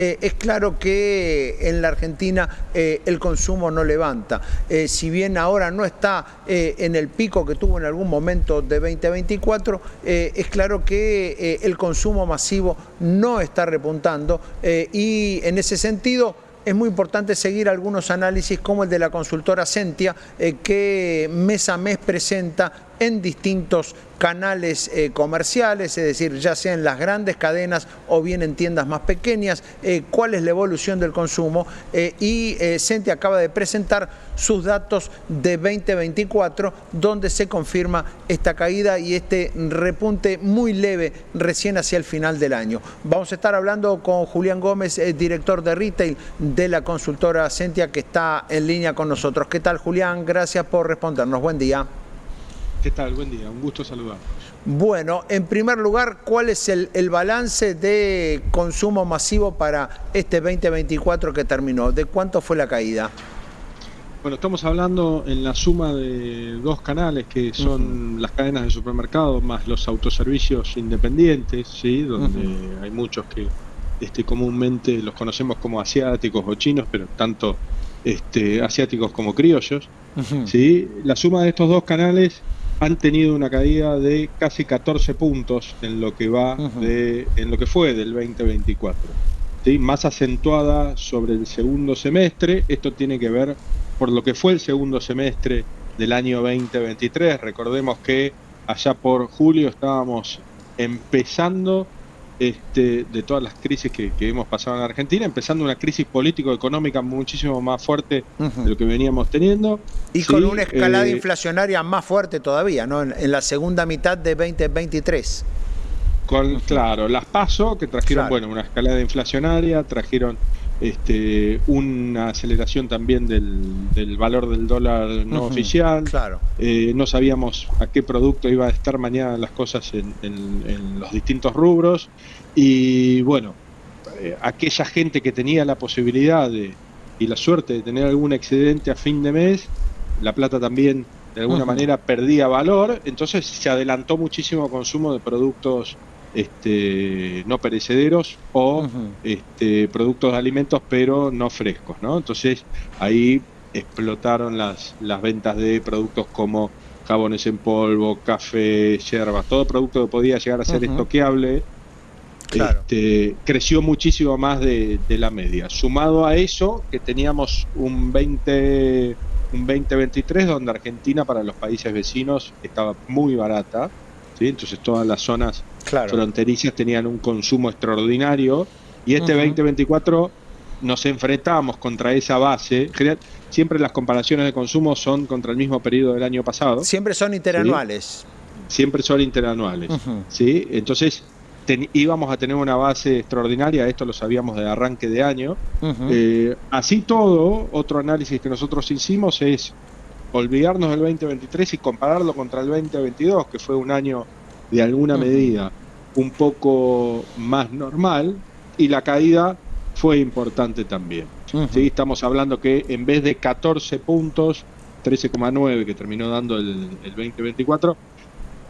Es claro que en la Argentina el consumo no levanta. Si bien ahora no está en el pico que tuvo en algún momento de 2024, es claro que el consumo masivo no está repuntando y en ese sentido es muy importante seguir algunos análisis como el de la consultora Sentia, que mes a mes presenta en distintos canales comerciales, es decir, ya sea en las grandes cadenas o bien en tiendas más pequeñas, cuál es la evolución del consumo y Sentia acaba de presentar sus datos de 2024, donde se confirma esta caída y este repunte muy leve recién hacia el final del año. Vamos a estar hablando con Julián Gómez, director de retail de la consultora Sentia, que está en línea con nosotros. ¿Qué tal, Julián? Gracias por respondernos. Buen día. ¿Qué tal? Buen día, un gusto saludarlos. Bueno, en primer lugar, ¿cuál es el balance de consumo masivo para este 2024 que terminó? ¿De cuánto fue la caída? Bueno, estamos hablando en la suma de dos canales que son las cadenas de supermercados más los autoservicios independientes, ¿sí? Donde hay muchos que comúnmente los conocemos como asiáticos o chinos, pero tanto asiáticos como criollos, ¿sí? La suma de estos dos canales han tenido una caída de casi 14 puntos en lo que va en lo que fue del 2024, ¿sí? Más acentuada sobre el segundo semestre. Esto tiene que ver por lo que fue el segundo semestre del año 2023. Recordemos que allá por julio estábamos empezando de todas las crisis que hemos pasado en Argentina, empezando una crisis político-económica muchísimo más fuerte de lo que veníamos teniendo. Y con una escalada inflacionaria más fuerte todavía, ¿no? En la segunda mitad de 2023. Claro, las PASO, que trajeron, bueno, una escalada inflacionaria, trajeron una aceleración también del valor del dólar no oficial. No sabíamos a qué producto iba a estar mañana las cosas en los distintos rubros. Y bueno, aquella gente que tenía la posibilidad y la suerte de tener algún excedente a fin de mes, la plata también de alguna manera perdía valor, entonces se adelantó muchísimo consumo de productos no perecederos o productos de alimentos pero no frescos, ¿no? Entonces ahí explotaron las ventas de productos como jabones en polvo, café, yerbas, todo producto que podía llegar a ser estoqueable. Creció muchísimo más de la media. Sumado a eso, que teníamos un 2023 donde Argentina para los países vecinos estaba muy barata, ¿sí? Entonces todas las zonas fronterizas tenían un consumo extraordinario y 2024 nos enfrentamos contra esa base. Siempre las comparaciones de consumo son contra el mismo periodo del año pasado. Siempre son interanuales. ¿Sí? Siempre son interanuales. ¿Sí? Entonces íbamos a tener una base extraordinaria, esto lo sabíamos de arranque de año. Así todo, otro análisis que nosotros hicimos es olvidarnos del 2023 y compararlo contra el 2022, que fue un año de alguna medida un poco más normal, y la caída fue importante también. ¿Sí? Estamos hablando que en vez de 14 puntos, 13,9 que terminó dando el 2024,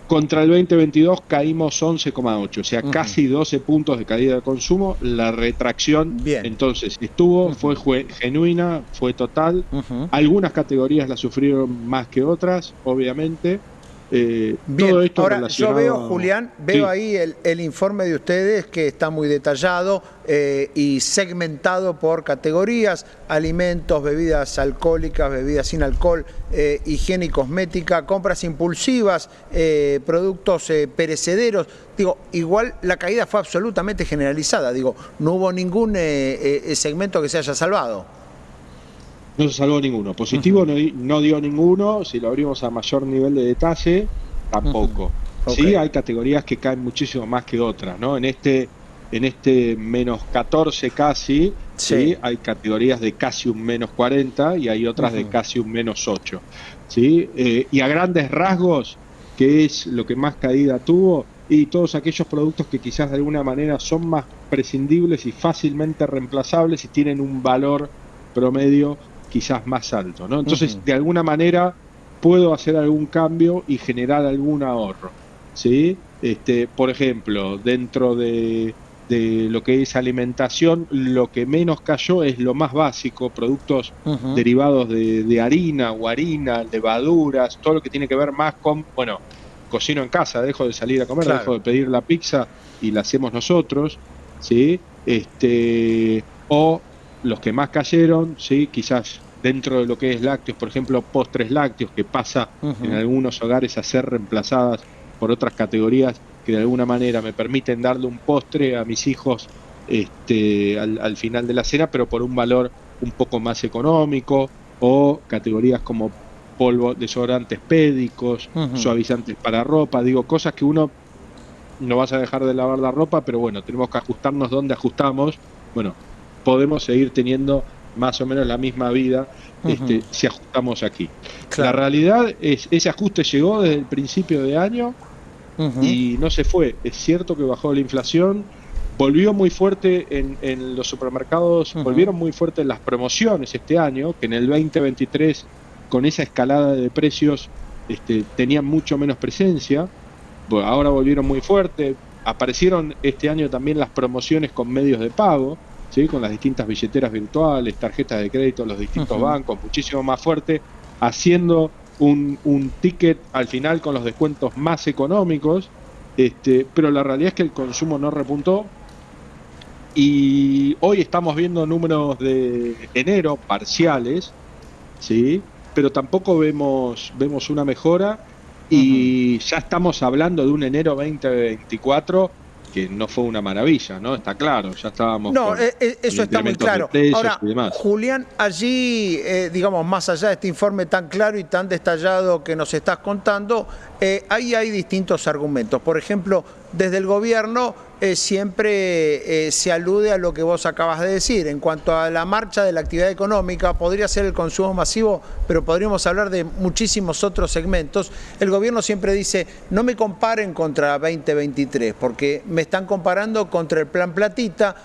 contra el 2022 caímos 11,8, o sea, casi 12 puntos de caída de consumo. La retracción, entonces, fue genuina, fue total. Algunas categorías la sufrieron más que otras, obviamente. Todo esto ahora yo veo, Julián, ahí el informe de ustedes que está muy detallado y segmentado por categorías: alimentos, bebidas alcohólicas, bebidas sin alcohol, higiene y cosmética, compras impulsivas, productos perecederos. Digo, igual la caída fue absolutamente generalizada. Digo, no hubo ningún segmento que se haya salvado. No se salvó ninguno. Positivo no dio ninguno. Si lo abrimos a mayor nivel de detalle, tampoco. Sí, hay categorías que caen muchísimo más que otras, ¿no? En este menos 14 casi, ¿sí? Hay categorías de casi un menos 40 y hay otras de casi un menos 8. ¿Sí? Y a grandes rasgos, ¿qué es lo que más caída tuvo? Y todos aquellos productos que quizás de alguna manera son más prescindibles y fácilmente reemplazables y tienen un valor promedio quizás más alto, ¿no? Entonces, de alguna manera puedo hacer algún cambio y generar algún ahorro, ¿sí? Por ejemplo, dentro de de lo que es alimentación, lo que menos cayó es lo más básico, productos derivados de harina o harina, levaduras, todo lo que tiene que ver más con, bueno, cocino en casa, dejo de salir a comer, Claro. dejo de pedir la pizza y la hacemos nosotros, ¿sí? O los que más cayeron, ¿sí? Quizás dentro de lo que es lácteos, por ejemplo, postres lácteos, que pasa en algunos hogares a ser reemplazadas por otras categorías que de alguna manera me permiten darle un postre a mis hijos al final de la cena, pero por un valor un poco más económico, o categorías como polvo, desodorantes pédicos, suavizantes para ropa, digo, cosas que uno no vas a dejar de lavar la ropa, pero bueno, tenemos que ajustarnos donde ajustamos, bueno, podemos seguir teniendo más o menos la misma vida si ajustamos aquí. Claro. La realidad es, ese ajuste llegó desde el principio de año, y no se fue. Es cierto que bajó la inflación, volvió muy fuerte en los supermercados, volvieron muy fuerte las promociones este año, que en el 2023 con esa escalada de precios tenían mucho menos presencia. Bueno, ahora volvieron muy fuerte. Aparecieron este año también las promociones con medios de pago, ¿sí? Con las distintas billeteras virtuales, tarjetas de crédito, los distintos bancos, muchísimo más fuerte, haciendo un ticket al final con los descuentos más económicos, pero la realidad es que el consumo no repuntó, y hoy estamos viendo números de enero parciales, ¿sí? Pero tampoco vemos una mejora, y ya estamos hablando de un enero 2024 que no fue una maravilla, ¿no? Está claro, ya estábamos No, con eso está muy claro. Ahora, y demás. Julián, allí, digamos, más allá de este informe tan claro y tan detallado que nos estás contando, ahí hay distintos argumentos. Por ejemplo, desde el gobierno siempre se alude a lo que vos acabas de decir. En cuanto a la marcha de la actividad económica, podría ser el consumo masivo, pero podríamos hablar de muchísimos otros segmentos. El gobierno siempre dice, no me comparen contra 2023, porque me están comparando contra el Plan Platita,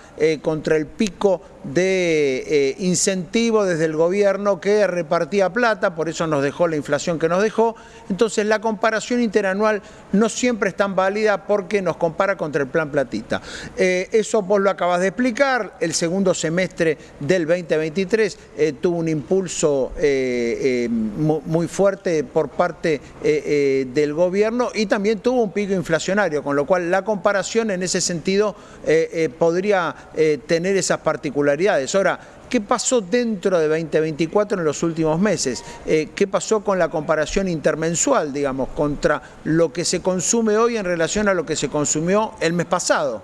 contra el pico de incentivo desde el gobierno que repartía plata, por eso nos dejó la inflación que nos dejó. Entonces la comparación interanual no siempre es tan válida porque nos compara contra el Plan Platita. Eso vos lo acabas de explicar. El segundo semestre del 2023 tuvo un impulso muy fuerte por parte del gobierno, y también tuvo un pico inflacionario, con lo cual la comparación en ese sentido podría tener esas particularidades. Ahora, ¿qué pasó dentro de 2024 en los últimos meses? ¿Qué pasó con la comparación intermensual, digamos, contra lo que se consume hoy en relación a lo que se consumió el mes pasado?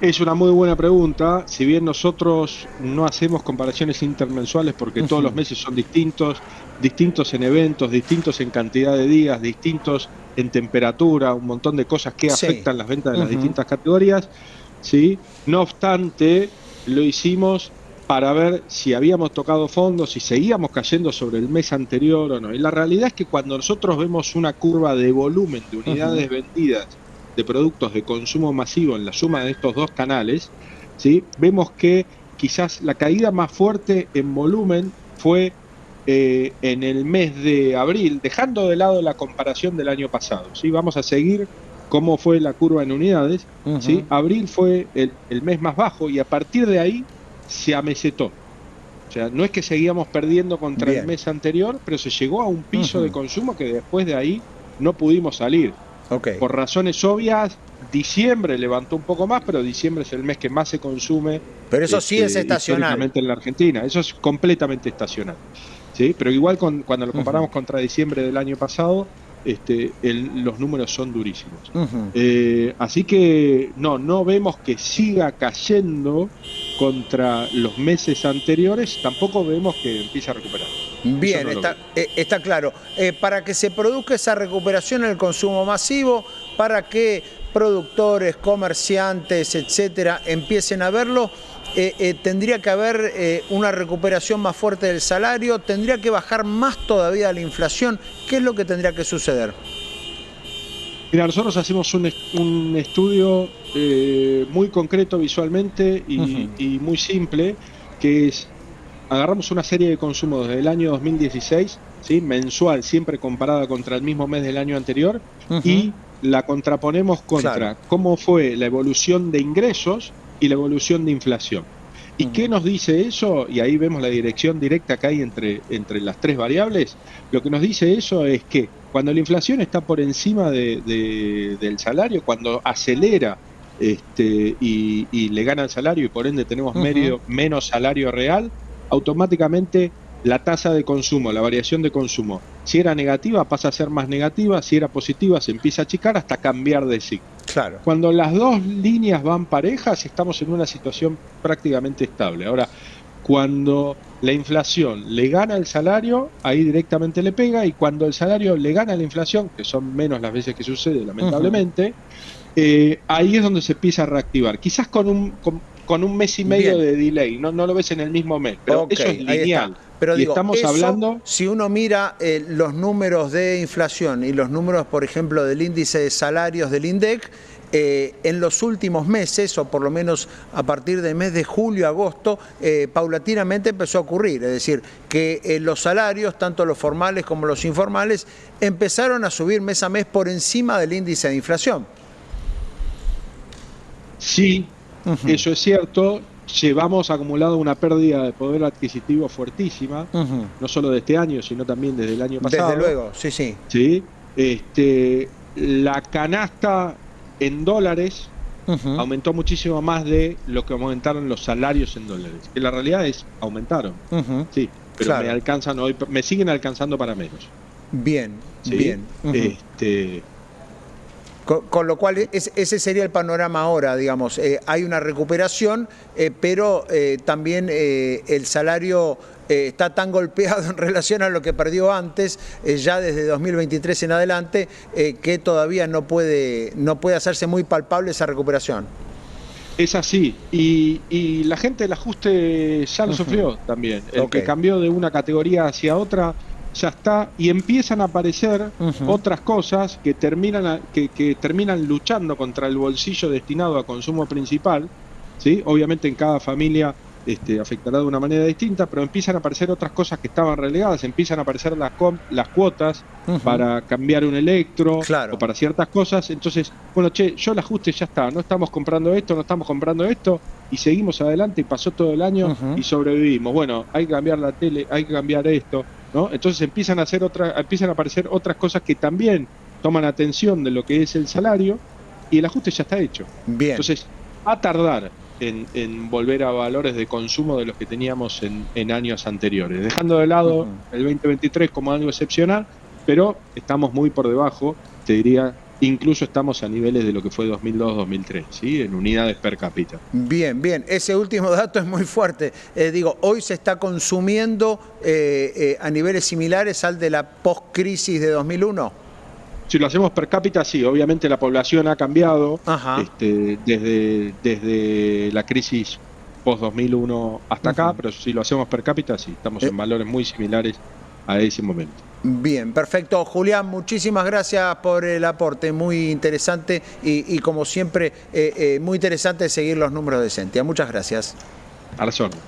Es una muy buena pregunta. Si bien nosotros no hacemos comparaciones intermensuales porque todos los meses son distintos en eventos, distintos en cantidad de días, distintos en temperatura, un montón de cosas que afectan las ventas de las distintas categorías, ¿sí? No obstante, lo hicimos para ver si habíamos tocado fondo, si seguíamos cayendo sobre el mes anterior o no. Y la realidad es que cuando nosotros vemos una curva de volumen de unidades vendidas de productos de consumo masivo en la suma de estos dos canales, ¿sí? Vemos que quizás la caída más fuerte en volumen fue en el mes de abril, dejando de lado la comparación del año pasado, ¿sí? Vamos a seguir cómo fue la curva en unidades, ¿sí? Abril fue el mes más bajo, y a partir de ahí se amesetó. O sea, no es que seguíamos perdiendo contra el mes anterior, pero se llegó a un piso de consumo que después de ahí no pudimos salir. Por razones obvias, diciembre levantó un poco más, pero diciembre es el mes que más se consume. Pero eso sí es estacional. En la Argentina, eso es completamente estacional, ¿sí? Pero igual cuando lo comparamos contra diciembre del año pasado, los números son durísimos. Así que no vemos que siga cayendo contra los meses anteriores, tampoco vemos que empiece a recuperar. Bien, está claro. Para que se produzca esa recuperación en el consumo masivo, para que productores, comerciantes, etcétera, empiecen a verlo, tendría que haber una recuperación más fuerte del salario, tendría que bajar más todavía la inflación. ¿Qué es lo que tendría que suceder? Mira, nosotros hacemos un estudio muy concreto visualmente y muy simple, que es, agarramos una serie de consumo desde el año 2016, ¿sí? Mensual, siempre comparada contra el mismo mes del año anterior, y la contraponemos contra cómo fue la evolución de ingresos y la evolución de inflación. ¿Y qué nos dice eso? Y ahí vemos la dirección directa que hay entre las tres variables. Lo que nos dice eso es que cuando la inflación está por encima del salario, cuando acelera y le gana el salario y por ende tenemos menos salario real, automáticamente la tasa de consumo, la variación de consumo, si era negativa pasa a ser más negativa, si era positiva se empieza a achicar hasta cambiar de signo. Claro. Cuando las dos líneas van parejas, estamos en una situación prácticamente estable. Ahora, cuando la inflación le gana el salario, ahí directamente le pega, y cuando el salario le gana la inflación, que son menos las veces que sucede, lamentablemente, ahí es donde se empieza a reactivar. Quizás con un mes y medio de delay, no lo ves en el mismo mes, pero eso es lineal. Pero y digo, estamos hablando... Si uno mira los números de inflación y los números, por ejemplo, del índice de salarios del INDEC, en los últimos meses, o por lo menos a partir del mes de julio, agosto, paulatinamente empezó a ocurrir. Es decir, que los salarios, tanto los formales como los informales, empezaron a subir mes a mes por encima del índice de inflación. Sí, eso es cierto. Llevamos acumulado una pérdida de poder adquisitivo fuertísima, no solo de este año, sino también desde el año pasado. Desde luego, sí, sí. ¿Sí? La canasta en dólares aumentó muchísimo más de lo que aumentaron los salarios en dólares. Que la realidad es, aumentaron. Sí, pero claro, me alcanzan hoy, me siguen alcanzando para menos. Bien, ¿sí? Bien. Con lo cual, ese sería el panorama ahora, digamos. Hay una recuperación, pero también el salario está tan golpeado en relación a lo que perdió antes, ya desde 2023 en adelante, que todavía no puede hacerse muy palpable esa recuperación. Es así, y la gente del ajuste ya lo sufrió también. El que cambió de una categoría hacia otra ya está, y empiezan a aparecer otras cosas que terminan luchando contra el bolsillo destinado a consumo principal, ¿sí? Obviamente en cada familia afectará de una manera distinta, pero empiezan a aparecer otras cosas que estaban relegadas, empiezan a aparecer las cuotas para cambiar un electro, o para ciertas cosas. Entonces, bueno, yo el ajuste ya está, no estamos comprando esto, y seguimos adelante, y pasó todo el año y sobrevivimos. Bueno, hay que cambiar la tele, hay que cambiar esto, ¿no? Entonces empiezan a aparecer otras cosas que también toman atención de lo que es el salario, y el ajuste ya está hecho. Bien. Entonces, va a tardar en volver a valores de consumo de los que teníamos en años anteriores, dejando de lado el 2023 como algo excepcional, pero estamos muy por debajo, te diría, incluso estamos a niveles de lo que fue 2002-2003, ¿sí? En unidades per cápita. Bien, bien. Ese último dato es muy fuerte. Hoy se está consumiendo a niveles similares al de la post-crisis de 2001. Si lo hacemos per cápita, sí. Obviamente la población ha cambiado desde la crisis post-2001 hasta acá, pero si lo hacemos per cápita, sí. Estamos en valores muy similares a ese momento. Bien, perfecto. Julián, muchísimas gracias por el aporte, muy interesante y como siempre, muy interesante seguir los números de Sentia. Muchas gracias. A la zona.